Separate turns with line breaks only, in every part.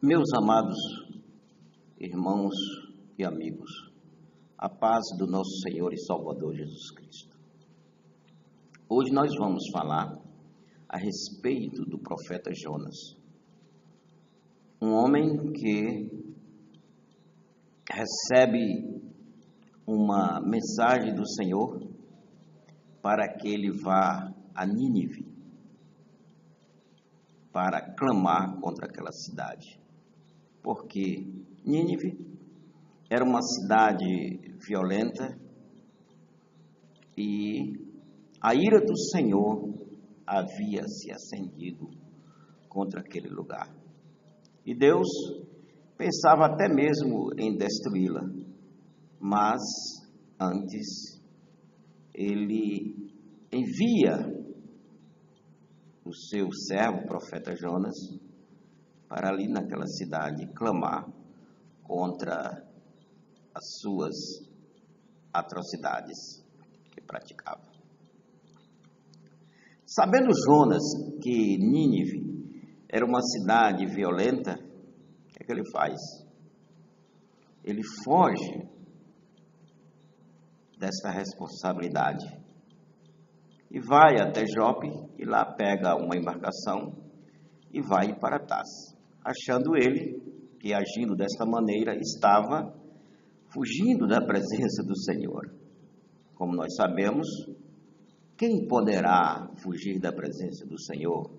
Meus amados irmãos e amigos, a paz do nosso Senhor e Salvador Jesus Cristo. Hoje nós vamos falar a respeito do profeta Jonas, um homem que recebe uma mensagem do Senhor para que ele vá a Nínive para clamar contra aquela cidade. Porque Nínive era uma cidade violenta e a ira do Senhor havia se acendido contra aquele lugar. E Deus pensava até mesmo em destruí-la, mas antes ele envia o seu servo, o profeta Jonas, para ali naquela cidade clamar contra as suas atrocidades que praticava. Sabendo Jonas que Nínive era uma cidade violenta, o que é que ele faz? Ele foge dessa responsabilidade e vai até Jope e lá pega uma embarcação e vai para Tarsis, achando ele que, agindo desta maneira, estava fugindo da presença do Senhor. Como nós sabemos, quem poderá fugir da presença do Senhor?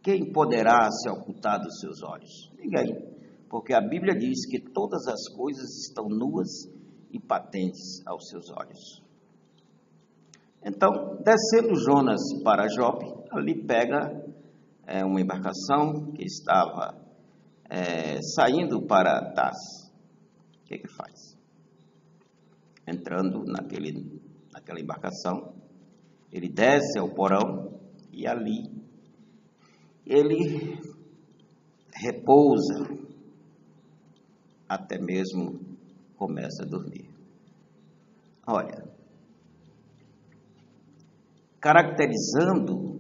Quem poderá se ocultar dos seus olhos? Ninguém, porque a Bíblia diz que todas as coisas estão nuas e patentes aos seus olhos. Então, descendo Jonas para Jope, ali pega uma embarcação que estava saindo para Tarsis. O que ele faz? Entrando naquela embarcação, ele desce ao porão e ali ele repousa, até mesmo começa a dormir. Olha, caracterizando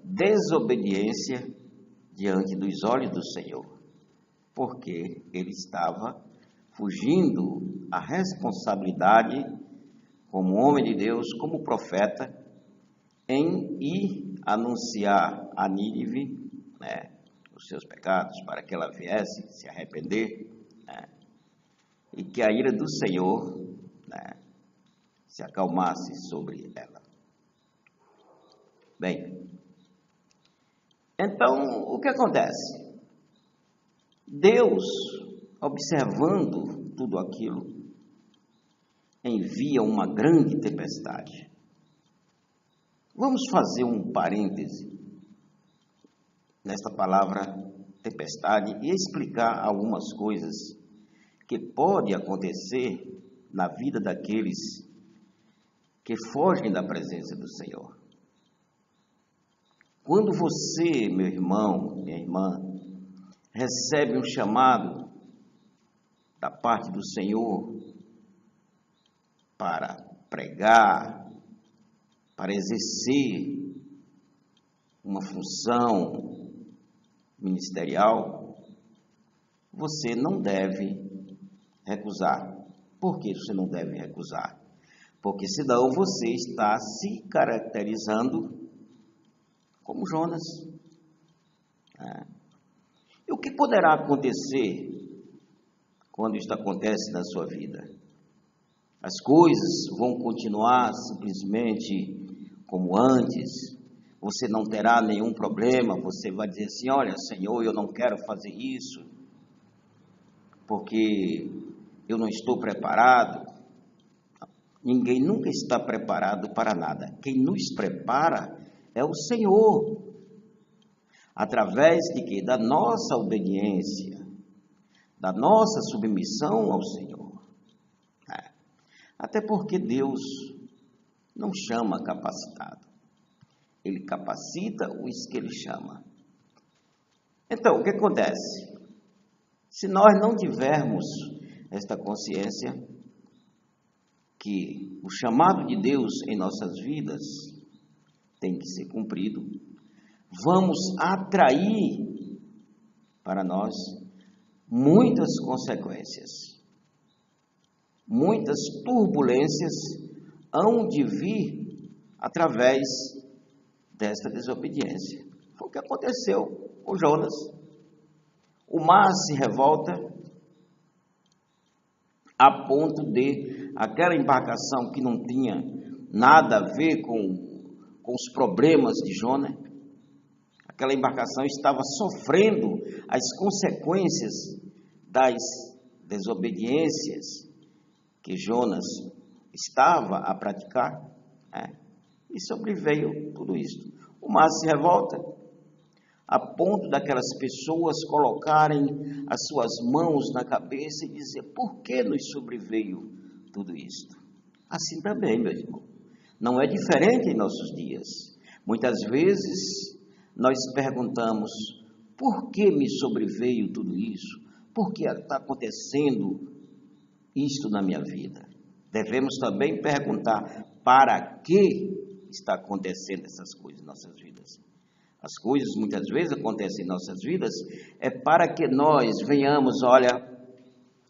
desobediência diante dos olhos do Senhor, porque ele estava fugindo à responsabilidade como homem de Deus, como profeta, em ir anunciar a Nínive, os seus pecados, para que ela viesse se arrepender, e que a ira do Senhor se acalmasse sobre ela. Bem, então, o que acontece? Deus, observando tudo aquilo, envia uma grande tempestade. Vamos fazer um parêntese nesta palavra tempestade e explicar algumas coisas que podem acontecer na vida daqueles que fogem da presença do Senhor. Quando você, meu irmão, minha irmã, recebe um chamado da parte do Senhor para pregar, para exercer uma função ministerial, você não deve recusar. Por que você não deve recusar? Porque senão você está se caracterizando como Jonas. E o que poderá acontecer quando isto acontece na sua vida? As coisas vão continuar simplesmente como antes, você não terá nenhum problema, você vai dizer assim, olha, Senhor, eu não quero fazer isso, porque eu não estou preparado. Ninguém nunca está preparado para nada. Quem nos prepara é o Senhor, através de quê? Da nossa obediência, da nossa submissão ao Senhor. Até porque Deus não chama capacitado, Ele capacita os que Ele chama. Então, o que acontece? Se nós não tivermos esta consciência que o chamado de Deus em nossas vidas tem que ser cumprido, vamos atrair para nós muitas consequências, muitas turbulências hão de vir através desta desobediência. Foi o que aconteceu com Jonas. O mar se revolta a ponto de aquela embarcação que não tinha nada a ver com os problemas de Jonas, aquela embarcação estava sofrendo as consequências das desobediências que Jonas estava a praticar, e sobreveio tudo isso. O mar se revolta a ponto daquelas pessoas colocarem as suas mãos na cabeça e dizer: por que nos sobreveio tudo isto? Assim também, meu irmão, não é diferente em nossos dias. Muitas vezes nós perguntamos: por que me sobreveio tudo isso? Por que está acontecendo isto na minha vida? Devemos também perguntar: para que está acontecendo essas coisas em nossas vidas? As coisas muitas vezes acontecem em nossas vidas para que nós venhamos,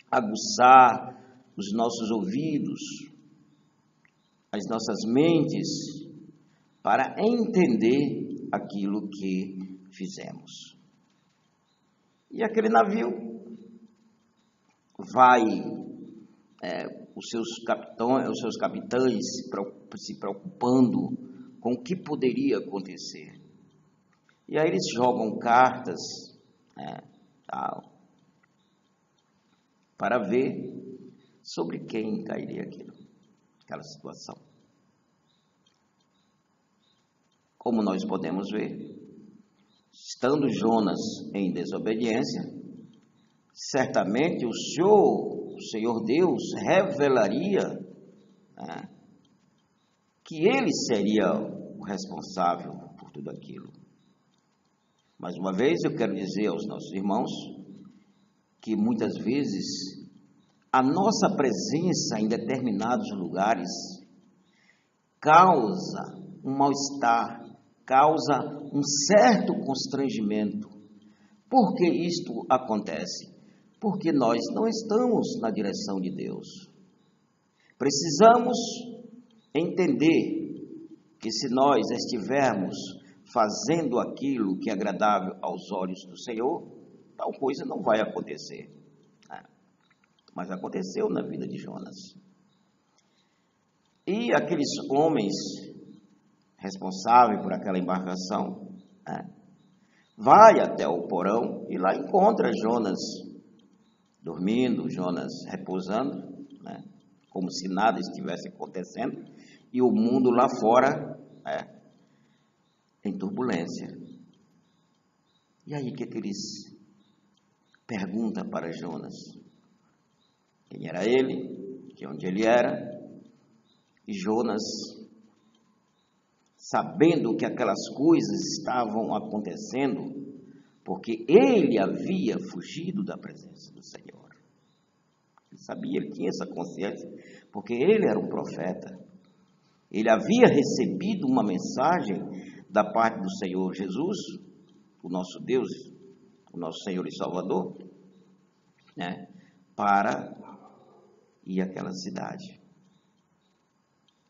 aguçar os nossos ouvidos, as nossas mentes, para entender aquilo que fizemos. E aquele navio vai, os seus capitães se preocupando com o que poderia acontecer. E aí eles jogam cartas, para ver sobre quem cairia aquela situação. Como nós podemos ver, estando Jonas em desobediência, certamente o Senhor Deus revelaria que ele seria o responsável por tudo aquilo. Mais uma vez, eu quero dizer aos nossos irmãos que muitas vezes a nossa presença em determinados lugares causa um mal-estar, causa um certo constrangimento. Por que isto acontece? Porque nós não estamos na direção de Deus. Precisamos entender que se nós estivermos fazendo aquilo que é agradável aos olhos do Senhor, tal coisa não vai acontecer. Mas aconteceu na vida de Jonas. E aqueles homens responsáveis por aquela embarcação, vai até o porão e lá encontra Jonas dormindo, Jonas repousando, como se nada estivesse acontecendo, e o mundo lá fora em turbulência. E aí o que eles perguntam para Jonas? Quem era ele? De onde ele era? E Jonas, sabendo que aquelas coisas estavam acontecendo, porque ele havia fugido da presença do Senhor. Ele sabia, ele tinha essa consciência, porque ele era um profeta. Ele havia recebido uma mensagem da parte do Senhor Jesus, o nosso Deus, o nosso Senhor e Salvador, para ir àquela cidade.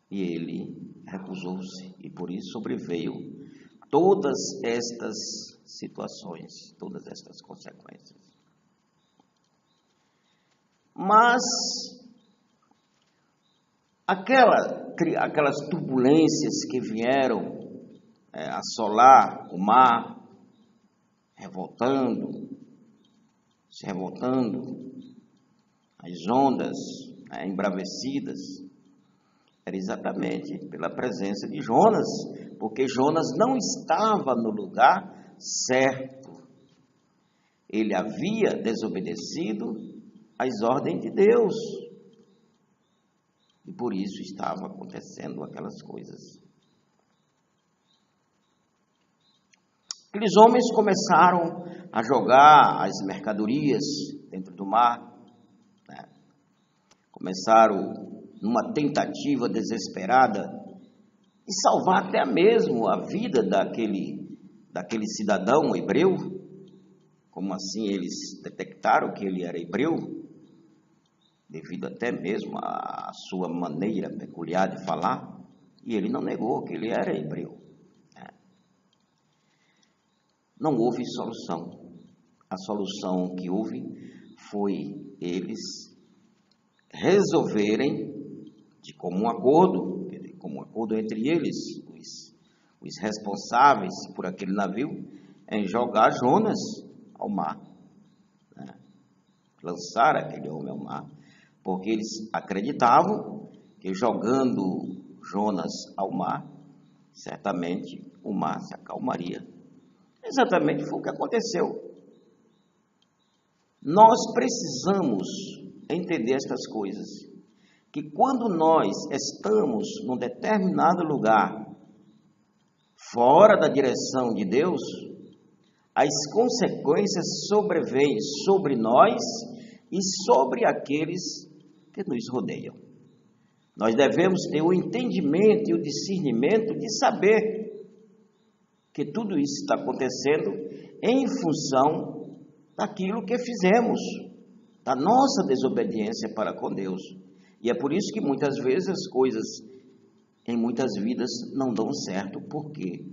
E ele recusou-se, e por isso sobreveio todas estas situações, todas estas consequências. Mas aquelas turbulências que vieram assolar o mar, se revoltando, as ondas embravecidas, era exatamente pela presença de Jonas, porque Jonas não estava no lugar certo. Ele havia desobedecido às ordens de Deus. E por isso estava acontecendo aquelas coisas. Aqueles homens começaram a jogar as mercadorias dentro do mar, começaram numa tentativa desesperada de salvar até mesmo a vida daquele daquele cidadão hebreu. Como assim eles detectaram que ele era hebreu? Devido até mesmo à sua maneira peculiar de falar, e ele não negou que ele era hebreu. Não houve solução. A solução que houve foi eles resolverem, de comum acordo entre eles, os responsáveis por aquele navio, em jogar Jonas ao mar, lançar aquele homem ao mar, porque eles acreditavam que jogando Jonas ao mar, certamente o mar se acalmaria. Exatamente foi o que aconteceu. Nós precisamos entender estas coisas, que quando nós estamos num determinado lugar, fora da direção de Deus, as consequências sobrevêm sobre nós e sobre aqueles que nos rodeiam. Nós devemos ter o entendimento e o discernimento de saber que tudo isso está acontecendo em função daquilo que fizemos, da nossa desobediência para com Deus. E é por isso que muitas vezes as coisas em muitas vidas não dão certo, porque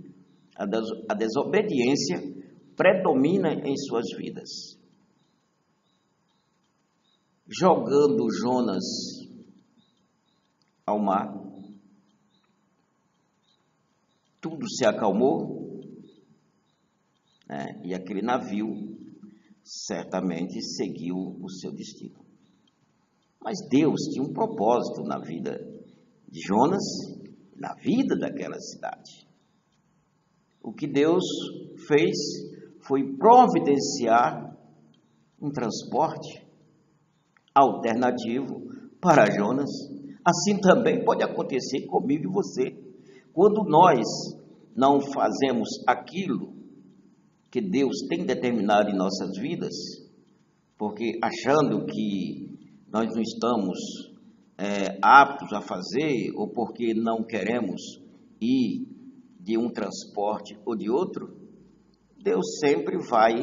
a desobediência predomina em suas vidas. Jogando Jonas ao mar, tudo se acalmou, e aquele navio certamente seguiu o seu destino. Mas Deus tinha um propósito na vida de Jonas, na vida daquela cidade. O que Deus fez foi providenciar um transporte alternativo para Jonas. Assim também pode acontecer comigo e você. Quando nós não fazemos aquilo que Deus tem determinado em nossas vidas, porque achando que nós não estamos aptos a fazer, ou porque não queremos ir de um transporte ou de outro, Deus sempre vai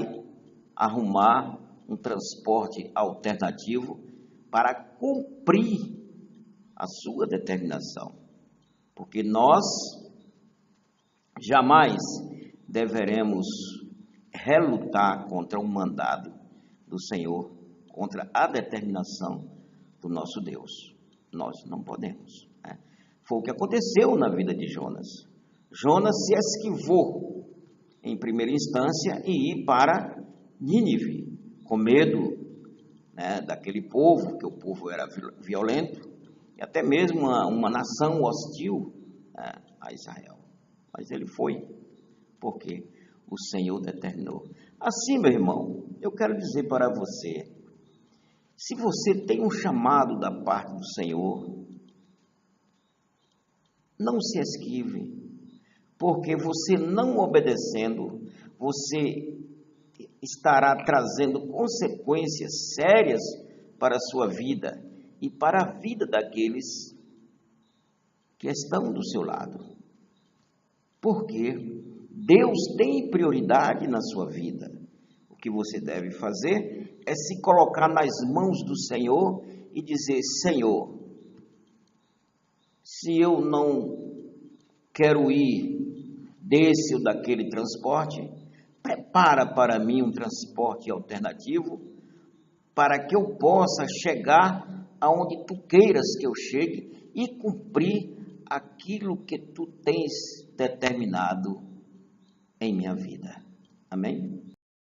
arrumar um transporte alternativo para cumprir a sua determinação. Porque nós jamais deveremos relutar contra o mandado do Senhor, contra a determinação do nosso Deus. Nós não podemos. Foi o que aconteceu na vida de Jonas. Jonas se esquivou, em primeira instância, e ir para Nínive, com medo daquele povo, que o povo era violento, e até mesmo uma nação hostil a Israel. Mas ele foi, porque o Senhor determinou. Assim, meu irmão, eu quero dizer para você, se você tem um chamado da parte do Senhor, não se esquive, porque você não obedecendo, você estará trazendo consequências sérias para a sua vida e para a vida daqueles que estão do seu lado. Porque Deus tem prioridade na sua vida. O que você deve fazer é se colocar nas mãos do Senhor e dizer: Senhor, se eu não quero ir desse ou daquele transporte, prepara para mim um transporte alternativo, para que eu possa chegar aonde tu queiras que eu chegue e cumprir aquilo que tu tens determinado em minha vida. Amém?